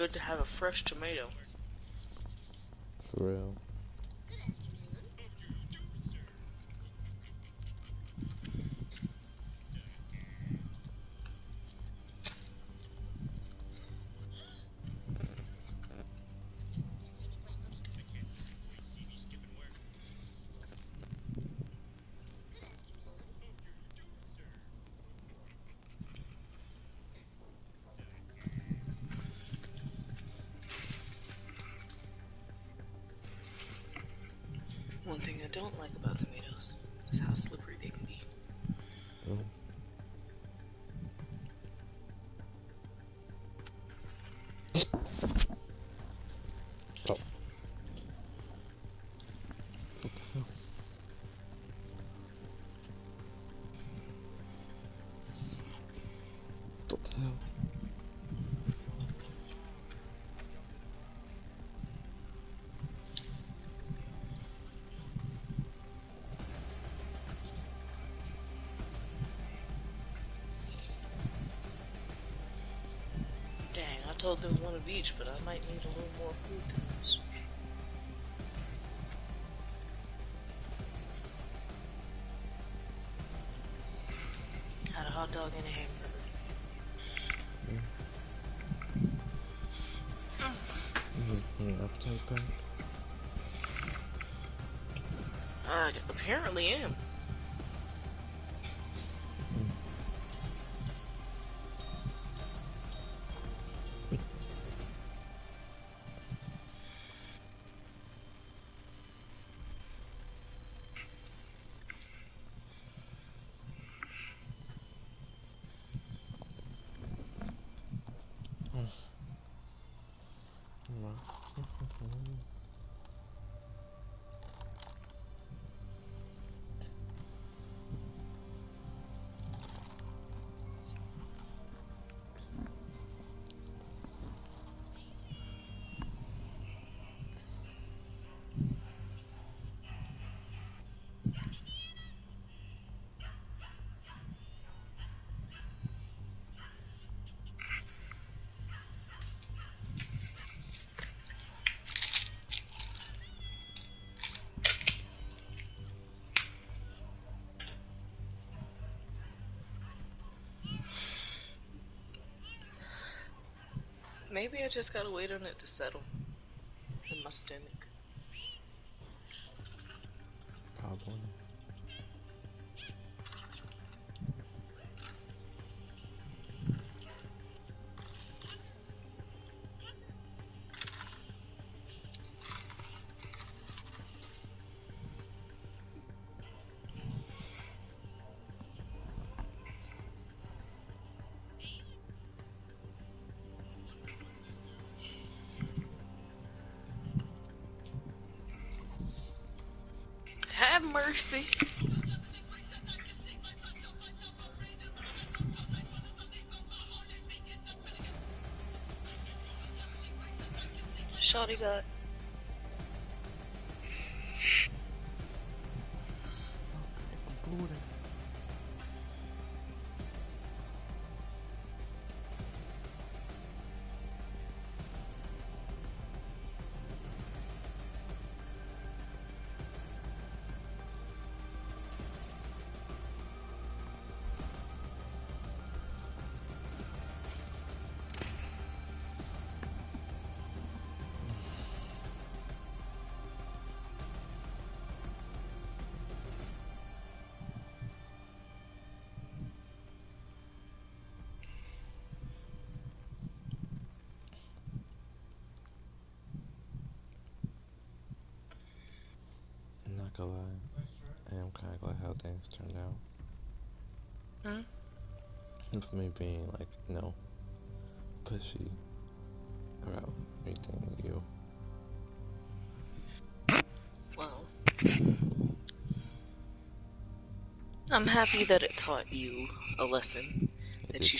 good to have a fresh tomato. For real. One thing I don't like about tomatoes is how slippery they can be. Mm. Oh. What the hell? What the hell? Dang, I told them one of each, but I might need a little more food than this. Had a hot dog and a hamburger. Appetite pack? I apparently am. Maybe I just gotta wait on it to settle in my stomach. Probably. Have mercy. Shawty got. I'm not gonna lie, I am kinda glad how things turned out. For me being like, pushy about everything you. Well, I'm happy that it taught you a lesson. That you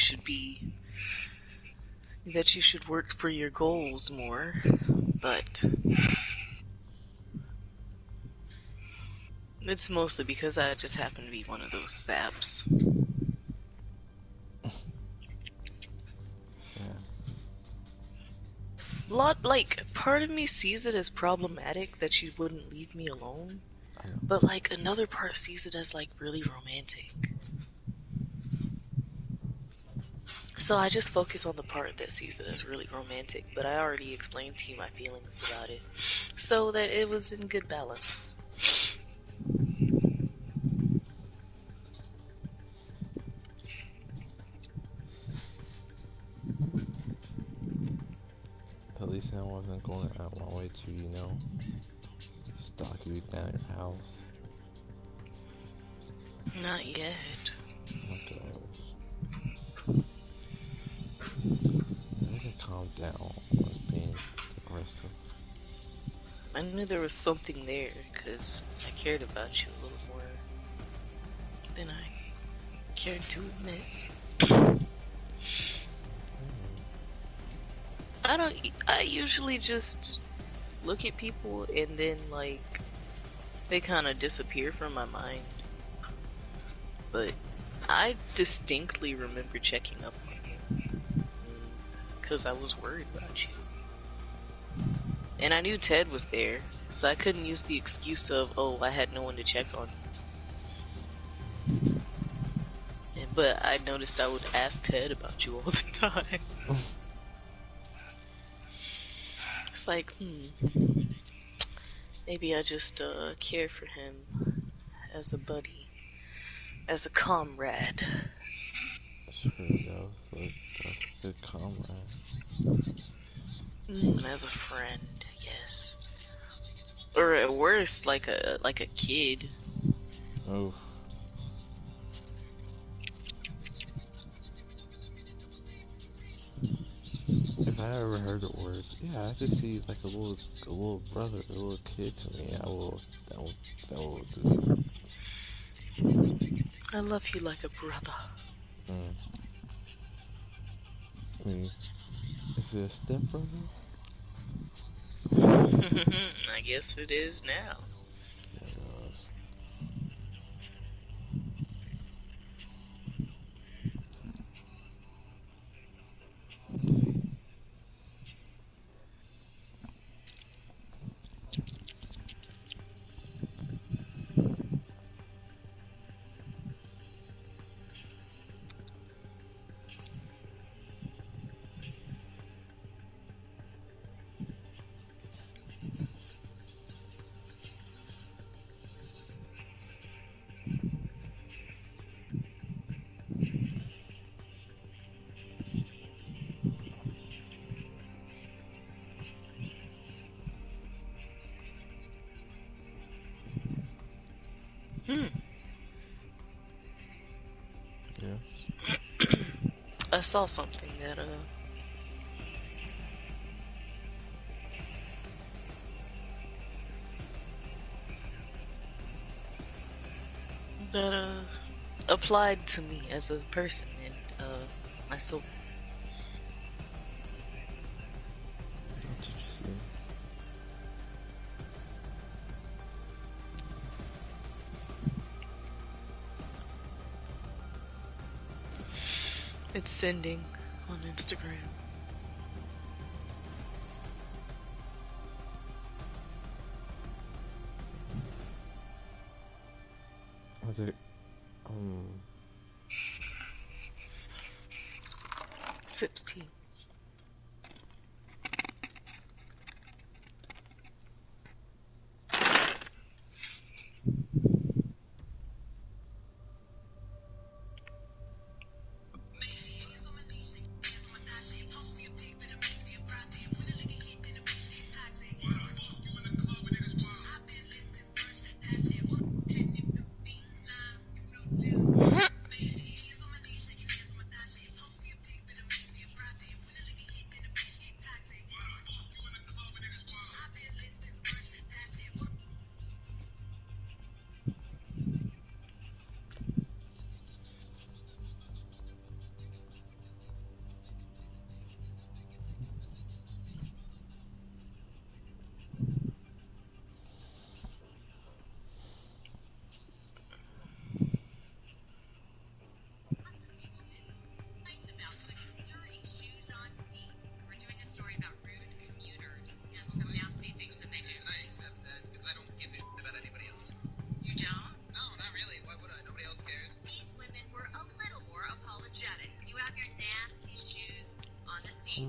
should work for your goals more, but it's mostly because I just happen to be one of those saps. Yeah. Part of me sees it as problematic that she wouldn't leave me alone, I know. but like another part sees it as like really romantic. So I just focus on the part that sees it as really romantic, but I already explained to you my feelings about it, so that it was in good balance. At least I wasn't going out my way to, stalk you down your house. Not yet. Oh my gosh. I need to calm down on being aggressive. I knew there was something there because I cared about you a little more than I cared to admit. I usually just look at people and then like they kind of disappear from my mind. But I distinctly remember checking up on you because I was worried about you. And I knew Ted was there, so I couldn't use the excuse of, oh, I had no one to check on you. But I noticed I would ask Ted about you all the time. It's like, maybe I just care for him as a buddy, as a comrade. Sure, that's a good comrade. As a friend, yes. Or at worst, like a kid. Oof. If I ever heard the words, yeah, I just see like a little brother, a little kid to me, that will deliver. I love you like a brother. Mm. I mean, is it a stepbrother? I guess it is now. Oh my gosh. Hmm. Yeah. I saw something that applied to me as a person and my soul. What did you see? It's sending on Instagram. Was it 16.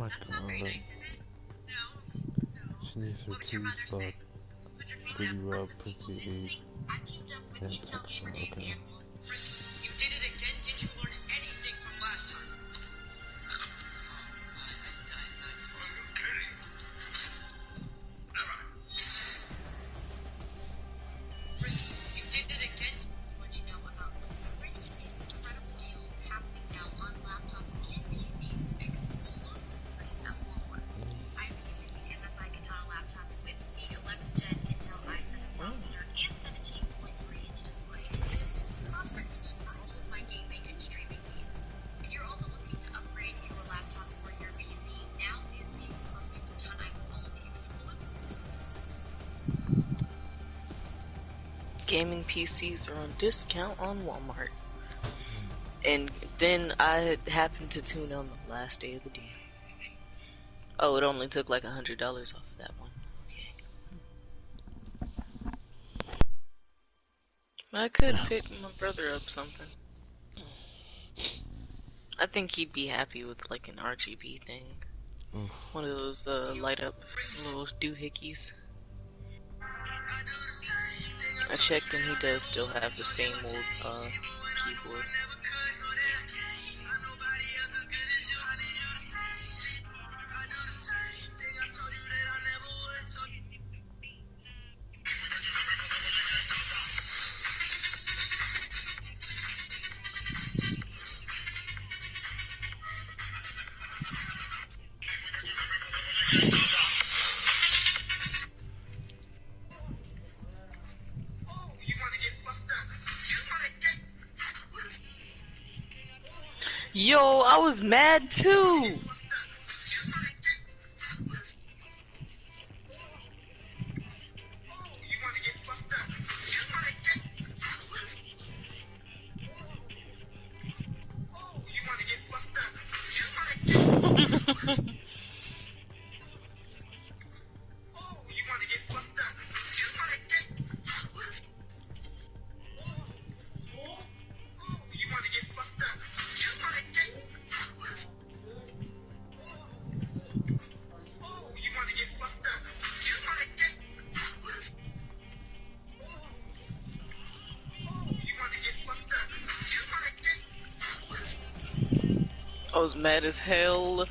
my god. She needs her teeth sucked. Pretty rub, pretty that type of stuff. Okay. You did it again? Did you learn anything from last time? You did it again? What you know about Ricky is an incredible deal happening now on laptops and PCs exclusively at Walmart. I'm using the MSI Katana laptop with the 11th Gen Intel i7 processor and 17.3-inch display. Perfect for all of my gaming and streaming needs. If you're also looking to upgrade your laptop or your PC, now is the perfect time. Only exclusive. Gaming PCs are on discount on Walmart. And then I happened to tune on the last day of the deal. Oh, it only took like $100 off of that one. Okay. I could pick my brother up something. I think he'd be happy with like an RGB thing. One of those light up little doohickeys. I checked and he does still have the same old keyboard. Yo, I was mad too! I was mad as hell.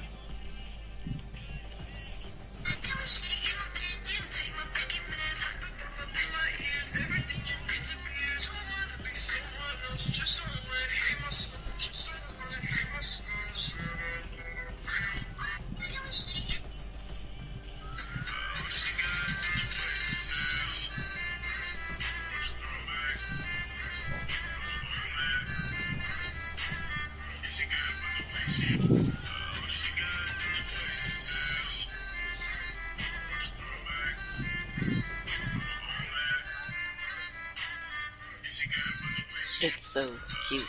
It's so cute.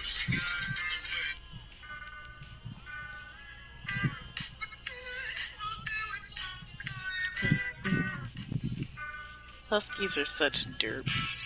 Huskies are such derps.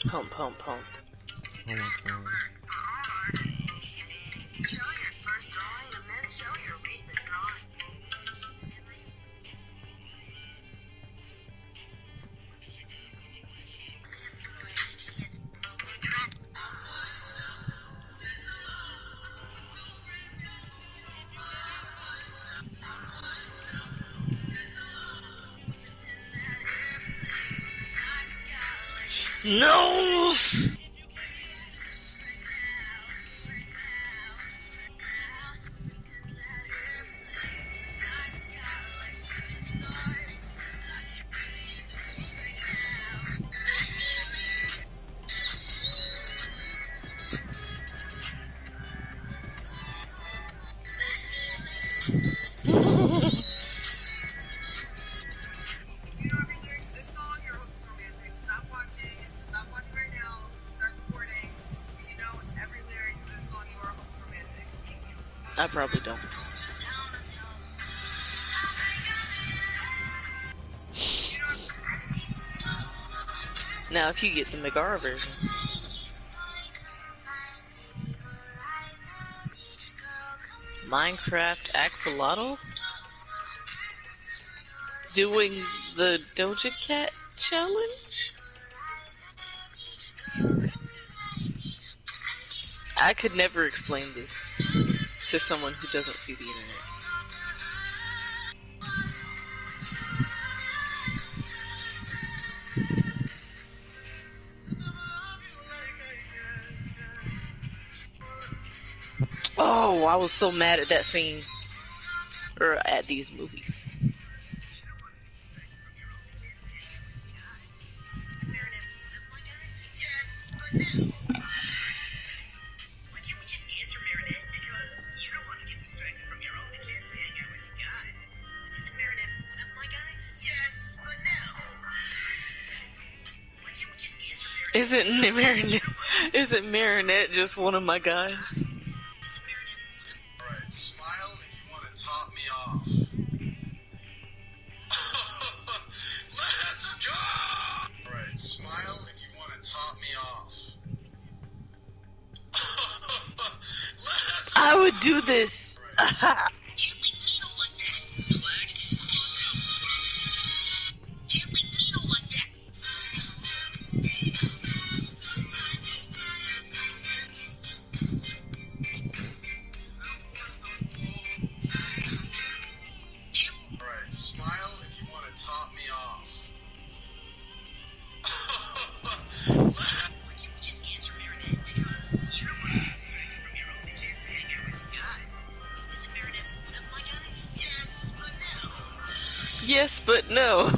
Pump, pump, pump. Oh my god. Show your first drawing and then show your recent drawing. No! I probably don't. Now, if you get the Megara version. Minecraft Axolotl? Doing the Doja Cat challenge? I could never explain this to someone who doesn't see the internet. Oh, I was so mad at that scene. Or at these movies. Isn't Marinette just one of my guys? Alright, smile if you want to top me off. Let's go! Alright, smile if you want to top me off. I would do this. Yes, but no.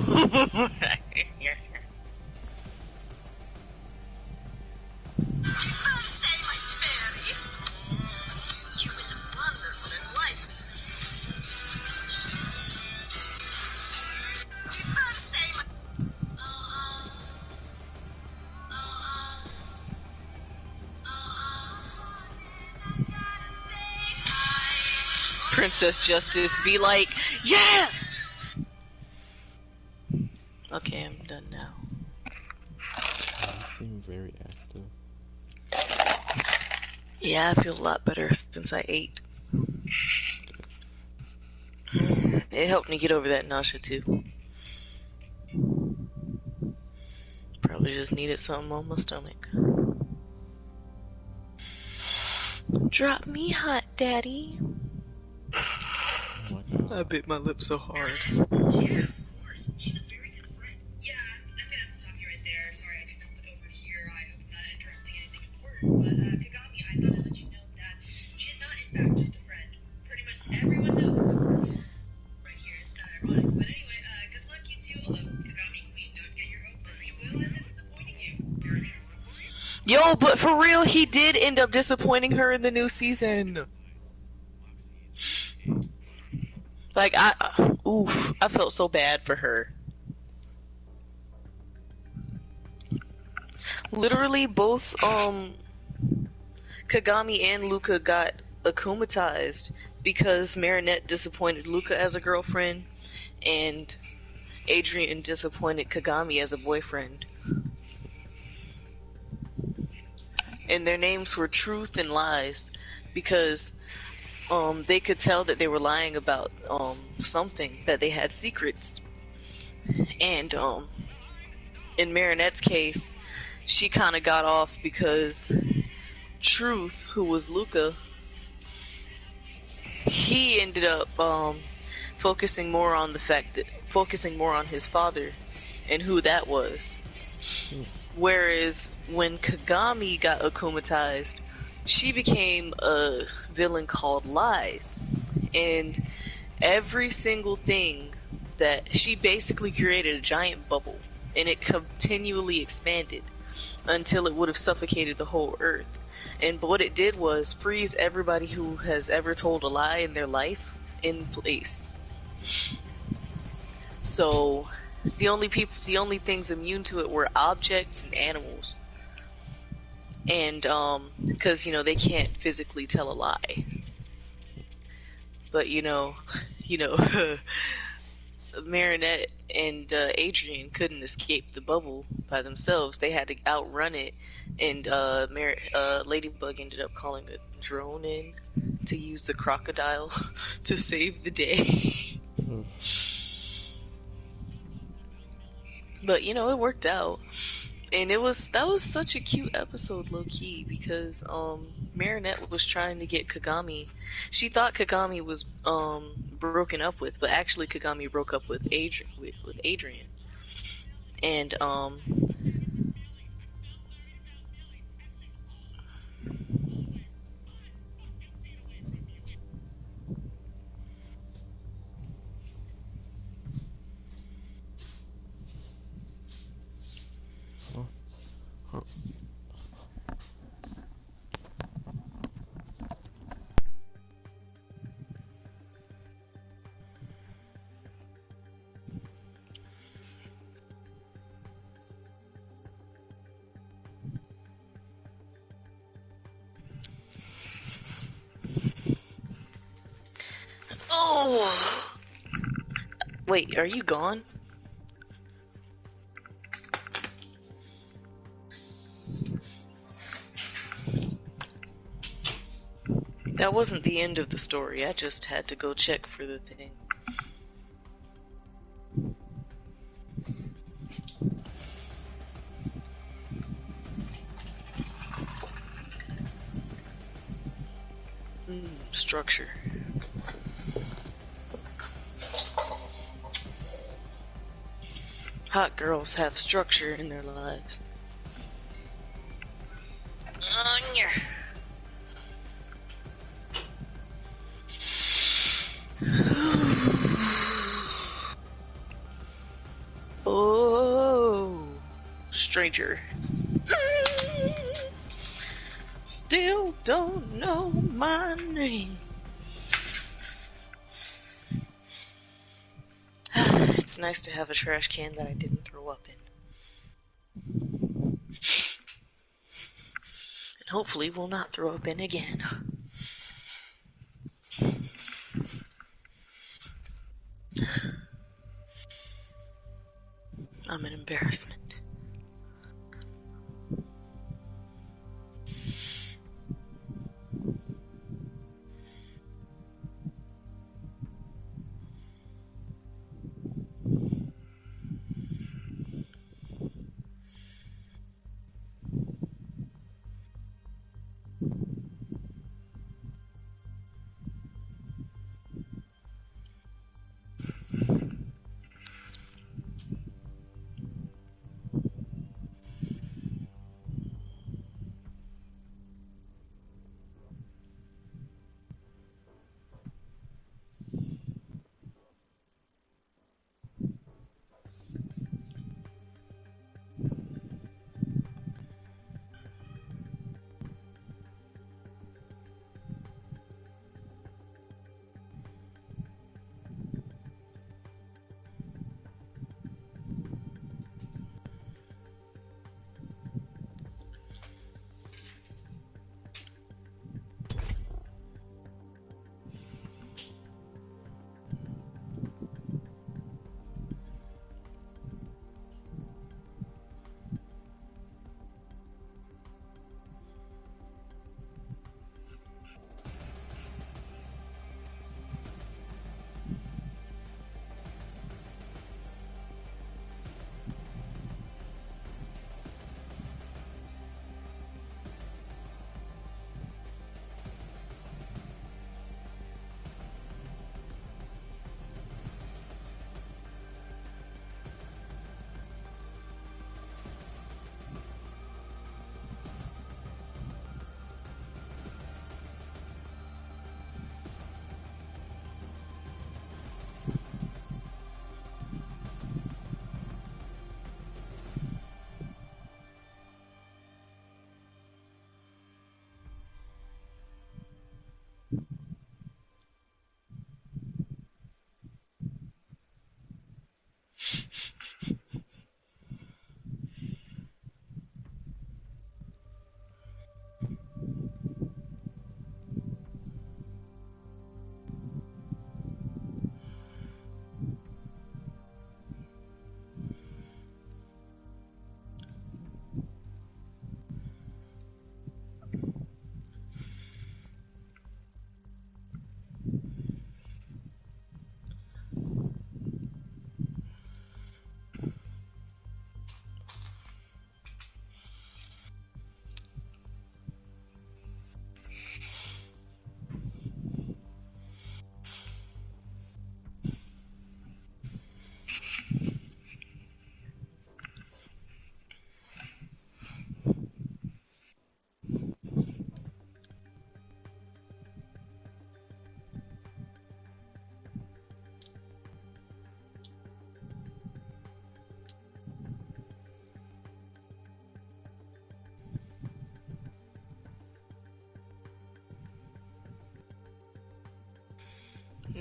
Princess Justice be like, yes! Okay, I'm done now. You seem very active. Yeah, I feel a lot better since I ate. It helped me get over that nausea too. Probably just needed something on my stomach. Drop me hot, daddy. Oh my god. I bit my lip so hard. Yeah, of course. She's a very good friend. Yeah, I'm gonna have to stop you right there. Sorry, I could not put over here. I hope I'm not interrupting anything important. But, Kagami, I thought I'd let you know that she's not, in fact, just a friend. Pretty much everyone knows except for right here. It's kind of ironic. But anyway, good luck, you two. Although, Kagami Queen, don't get your hopes up. He will end up disappointing you. Yo, but for real, he did end up disappointing her in the new season. Like, I felt so bad for her. Literally, both, Kagami and Luca got akumatized because Marinette disappointed Luca as a girlfriend, and Adrian disappointed Kagami as a boyfriend. And their names were Truth and Lies, because they could tell that they were lying about something, that they had secrets. And in Marinette's case, she kind of got off because Truth, who was Luca, he ended up focusing more on his father and who that was. Whereas when Kagami got akumatized, she became a villain called Lies. And every single thing that she basically created a giant bubble, and it continually expanded until it would have suffocated the whole earth. And what it did was freeze everybody who has ever told a lie in their life in place. So the only things immune to it were objects and animals. And because they can't physically tell a lie. But Marinette and Adrian couldn't escape the bubble by themselves. They had to outrun it, and Ladybug ended up calling a drone in to use the crocodile to save the day. But it worked out. And that was such a cute episode, low key, because Marinette was trying to get Kagami. She thought Kagami was broken up with, but actually Kagami broke up with Adrian. And oh, wait, are you gone? That wasn't the end of the story. I just had to go check for the thing. Structure. Hot girls have structure in their lives. Oh, stranger. Still don't know my name. It's nice to have a trash can that I didn't throw up in. And hopefully will not throw up in again. I'm an embarrassment.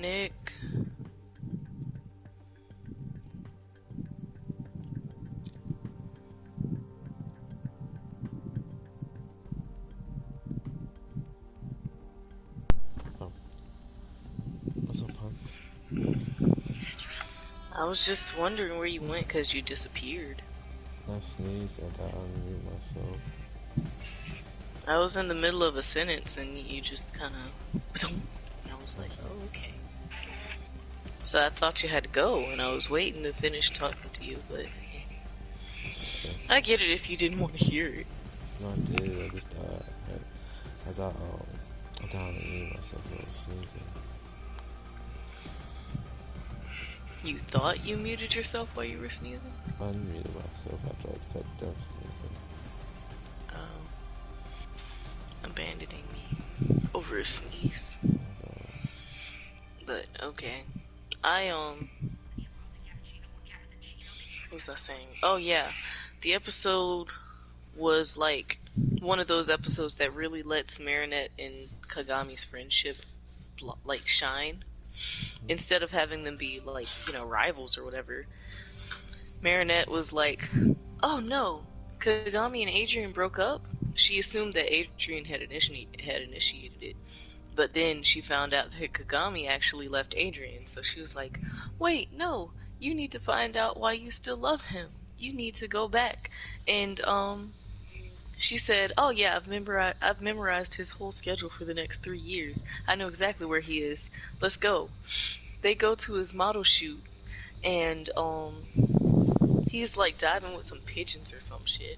Nick. What's up, hon? I was just wondering where you went because you disappeared. I sneezed and I unmute myself. I was in the middle of a sentence and you just kind of... And I was like, oh, okay. So I thought you had to go and I was waiting to finish talking to you, but... Okay. I get it if you didn't want to hear it. No, I did. I just thought I thought I unmuted myself when I was sneezing. You thought you muted yourself while you were sneezing? I unmuted myself after I got done sneezing. Oh. Abandoning me over a sneeze. But, okay. What was I saying? Oh, yeah. The episode was, like, one of those episodes that really lets Marinette and Kagami's friendship, like, shine. Instead of having them be, like, you know, rivals or whatever. Marinette was like, oh, no, Kagami and Adrian broke up? She assumed that Adrian had initiated it. But then she found out that Kagami actually left Adrian, so she was like, wait, no, you need to find out why you still love him. You need to go back. And, she said, oh yeah, I've memorized his whole schedule for the next 3 years. I know exactly where he is. Let's go. They go to his model shoot, and, he's like diving with some pigeons or some shit.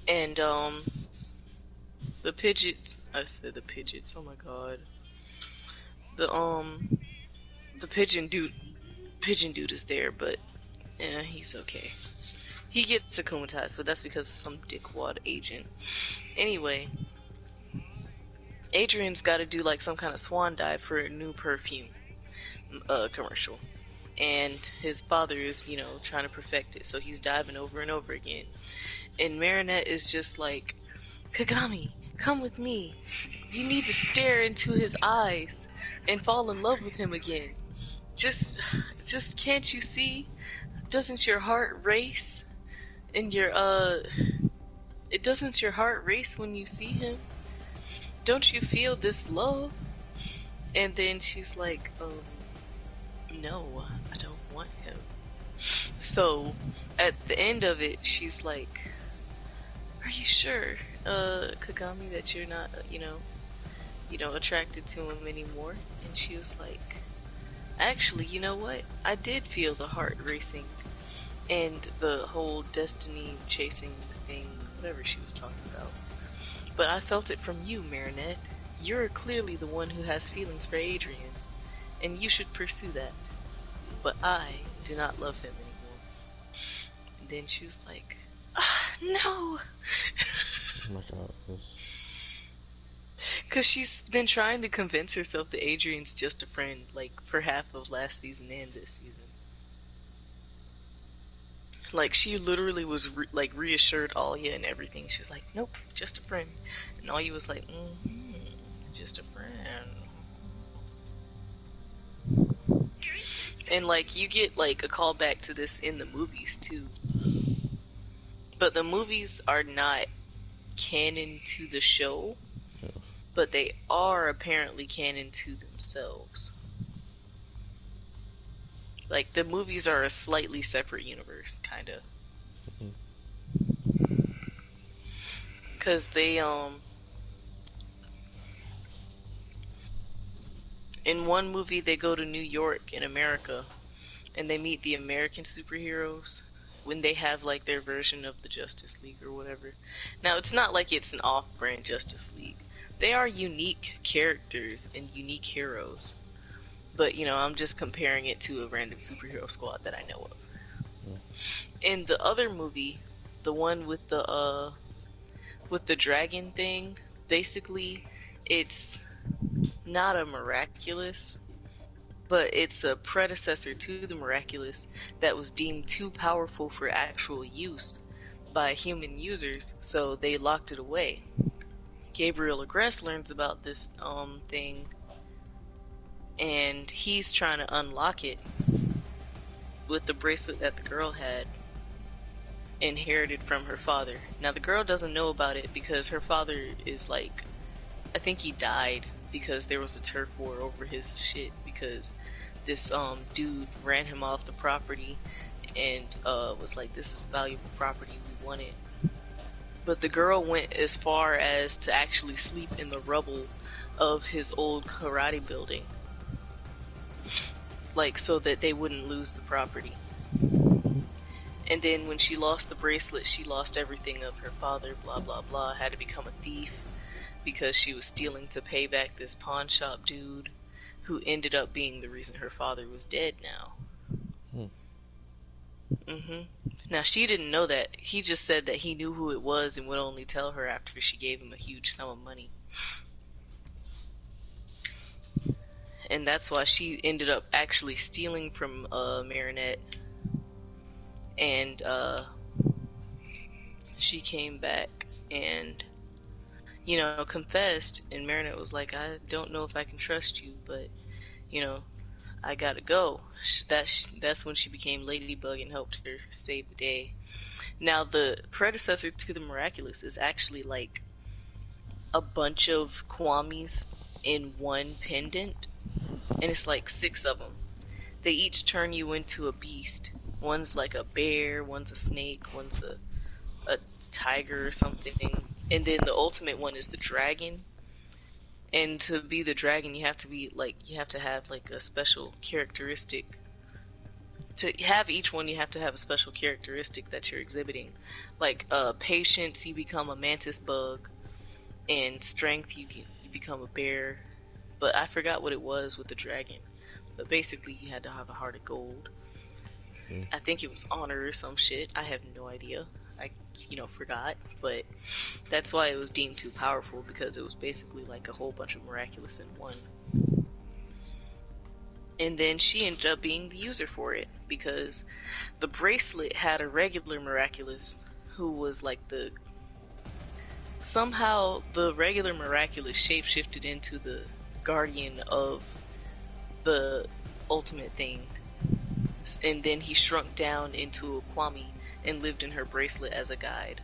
And, the pigeons, I said the pigeons, oh my god. The pigeon dude is there, but yeah, he's okay. He gets akumatized, but that's because of some dickwad agent. Anyway, Adrian's got to do like some kind of swan dive for a new perfume commercial, and his father is, you know, trying to perfect it, so he's diving over and over again. And Marinette is just like, Kagami, come with me. You need to stare into his eyes and fall in love with him again. Just can't you see? Doesn't your heart race? And doesn't your heart race when you see him? Don't you feel this love? And then she's like, no, I don't want him. So, at the end of it, she's like, are you sure, Kagami, that you're not, you know, attracted to him anymore? And she was like, actually, you know what? I did feel the heart racing and the whole destiny chasing thing, whatever she was talking about. But I felt it from you, Marinette. You're clearly the one who has feelings for Adrian, and you should pursue that. But I do not love him anymore. And then she was like, no! Oh my god, this... Because she's been trying to convince herself that Adrian's just a friend, like, for half of last season and this season. Like, she literally was, reassured Alya and everything. She was like, nope, just a friend. And Alya was like, just a friend. And, like, you get, like, a callback to this in the movies, too. But the movies are not canon to the show, but they are apparently canon to themselves. Like, the movies are a slightly separate universe, kind of. Because they, in one movie, they go to New York in America, and they meet the American superheroes when they have, like, their version of the Justice League or whatever. Now, it's not like it's an off-brand Justice League. They are unique characters and unique heroes. But, you know, I'm just comparing it to a random superhero squad that I know of. Yeah. In the other movie, the one with the dragon thing, basically, it's not a miraculous, but it's a predecessor to the miraculous that was deemed too powerful for actual use by human users, so they locked it away. Gabriel Agreste learns about this thing and he's trying to unlock it with the bracelet that the girl had inherited from her father. Now the girl doesn't know about it because her father is like, I think he died because there was a turf war over his shit because this dude ran him off the property and was like, this is valuable property, we want it. But the girl went as far as to actually sleep in the rubble of his old karate building, like so that they wouldn't lose the property. And then when she lost the bracelet, she lost everything of her father, blah blah blah, had to become a thief because she was stealing to pay back this pawn shop dude who ended up being the reason her father was dead now. Now she didn't know that. He just said that he knew who it was and would only tell her after she gave him a huge sum of money. And that's why she ended up actually stealing from Marinette. And she came back and, you know, confessed. And Marinette was like, I don't know if I can trust you, but, you know, I gotta go. That's when she became Ladybug and helped her save the day. Now, the predecessor to the Miraculous is actually like a bunch of Kwamis in one pendant, and it's like 6 of them. They each turn you into a beast. One's like a bear, one's a snake, one's a tiger or something, and then the ultimate one is the dragon. And to be the dragon, you have to have like a special characteristic. To have each one, you have to have a special characteristic that you're exhibiting. Like patience, you become a mantis bug, and strength, you become a bear. But I forgot what it was with the dragon. But basically, you had to have a heart of gold. I think it was honor or some shit. I have no idea. I, forgot. But that's why it was deemed too powerful, because it was basically like a whole bunch of miraculous in one. And then she ended up being the user for it, because the bracelet had a regular miraculous who was like somehow the regular miraculous shapeshifted into the guardian of the ultimate thing. And then he shrunk down into a Kwami and lived in her bracelet as a guide.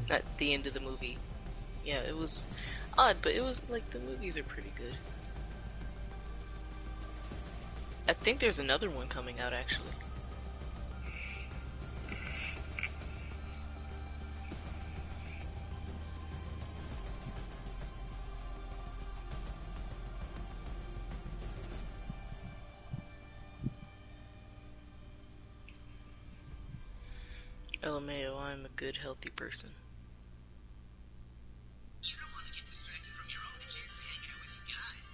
At the end of the movie. Yeah, it was odd, but it was like, the movies are pretty good. I think there's another one coming out, actually. LMAO, I'm a good, healthy person. You don't want to get distracted from your own kids and hang out with you guys.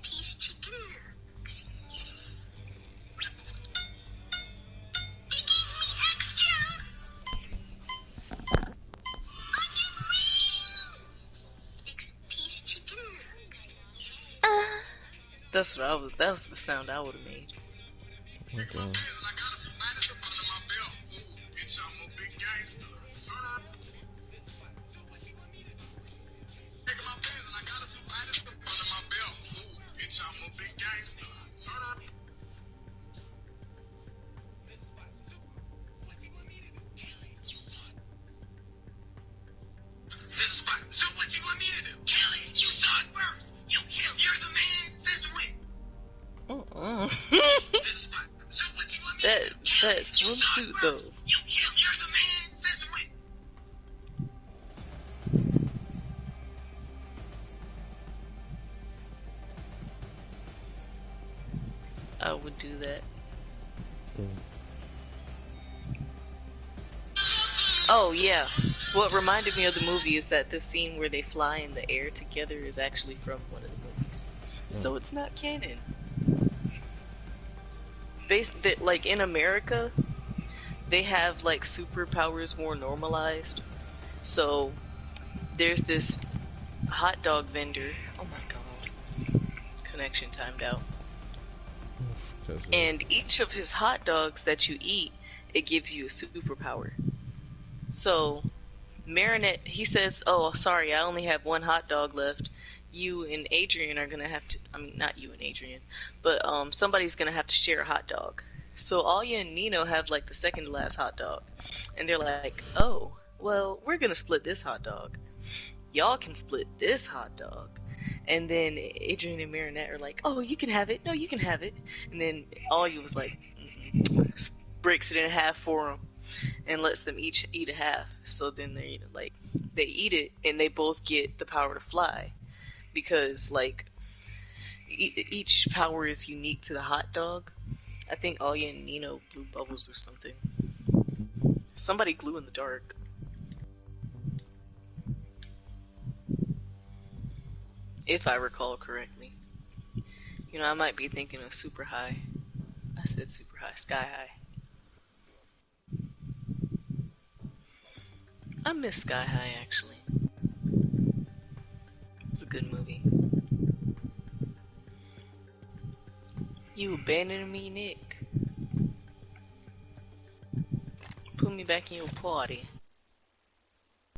Piece chicken nuggets. They gave me extra. Onion ring. 6-piece chicken nuggets. That was the sound I would have made. Okay. This is fine. So what you want me to do? Kill it. You saw it first. You kill. You're the man. Since when? This is fine. So what you want me to do? Kill That it. You saw it swimsuit first. though. You kill. You're the man. Since when? I would do that. Yeah. Oh yeah, What reminded me of the movie is that the scene where they fly in the air together is actually from one of the movies. So it's not canon. Based that, like, in America, they have like superpowers more normalized. So there's this hot dog vendor. Oh my god. Connection timed out. And each of his hot dogs that you eat, it gives you a superpower. So Marinette, he says, "Oh, sorry, I only have one hot dog left. You and Adrian are gonna have to. I mean, not you and Adrian, but somebody's gonna have to share a hot dog." So Alia and Nino have like the second to last hot dog, and they're like, "Oh, well, we're gonna split this hot dog. Y'all can split this hot dog." And then Adrian and Marinette are like, "Oh, you can have it. No, you can have it." And then Alia was like, breaks it in half for them and lets them each eat a half. So then they eat it and they both get the power to fly, because like each power is unique to the hot dog. I think Alia and Nino blew bubbles or something. Somebody glue in the dark. If I recall correctly. You know, I might be thinking of Super High. I said Super High, Sky High. I miss Sky High, actually. It was a good movie. You abandoning me, Nick? Put me back in your party.